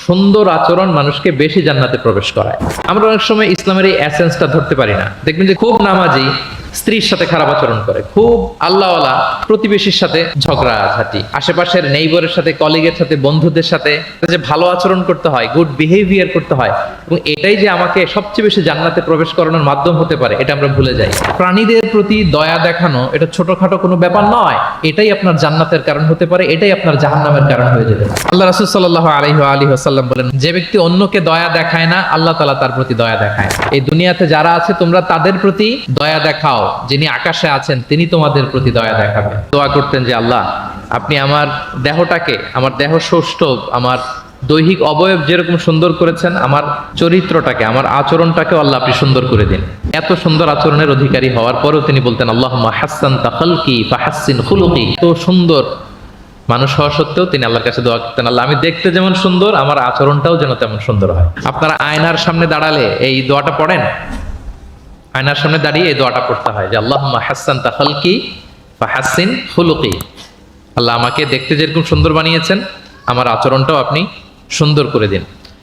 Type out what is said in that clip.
সুন্দর আচরণ মানুষকে বেশি জান্নাতে প্রবেশ করায়। আমরা অনেক সময় ইসলামের এই এসেন্সটা ধরতে পারি না। দেখবেন যে খুব নামাজি স্ত্রীর সাথে খারাপ আচরণ করে, খুব আল্লাহওয়ালা প্রতিবেশীর সাথে ঝগড়াঝাটি, আশেপাশের নেইবরের সাথে, কলিগের সাথে, বন্ধুদের সাথে যে ভালো আচরণ করতে হয়, গুড বিহেভিয়ার করতে হয়, এবং এটাই যে আমাকে সবচেয়ে বেশি জান্নাতে প্রবেশ করানোর মাধ্যম হতে পারে, এটা আমরা ভুলে যাই। প্রাণীদের প্রতি দয়া দেখানো এটা ছোটখাটো কোনো ব্যাপার নয়, এটাই আপনার জান্নাতের কারণ হতে পারে, এটাই আপনার জাহান্নামের কারণ হয়ে যেতে পারে। আল্লাহ রাসূল সাল্লাল্লাহু আলাইহি ওয়াসাল্লাম বলেন, যে ব্যক্তি অন্যকে দয়া দেখায় না, আল্লাহ তাআলা তার প্রতি দয়া দেখায়। এই দুনিয়াতে যারা আছে তোমরা তাদের প্রতি দয়া দেখাও, যিনি আকাশে আছেন তিনি তোমাদের প্রতি দয়া দেখাবেন। দোয়া করতেন যে আল্লাহ, আপনি আমার দেহটাকে, আমার দেহ সৌষ্ঠব, আমার দৈহিক অবয়ব যেরকম সুন্দর করেছেন, আমার চরিত্রটাকে, আমার আচরণটাকে আল্লাহ আপনি সুন্দর করে দিন। এত সুন্দর আচরণের অধিকারী হওয়ার পরেও তিনি বলতেন, আল্লাহুম্মা হাসসানতা খালকি ফাহাসসিন খুলুকি। তো সুন্দর মানুষ হওয়া সত্ত্বেও তিনি আল্লাহর কাছে দোয়া করতেন, আল্লাহ আমি দেখতে যেমন সুন্দর, আমার আচরণটাও যেন তেমন সুন্দর হয়। আপনারা আয়নার সামনে দাঁড়ালে এই দোয়াটা পড়েন? আয়নার সামনে দাঁড়িয়ে এই দোয়াটা পড়তে হয় যে আল্লাহুম্মা হাসসানতা খালকি ফাহাসসিন খুলুকি। আল্লাহ আমাকে দেখতে যেরকম সুন্দর বানিয়েছেন, আমার আচরণটাও আপনি সুন্দর করে দিন।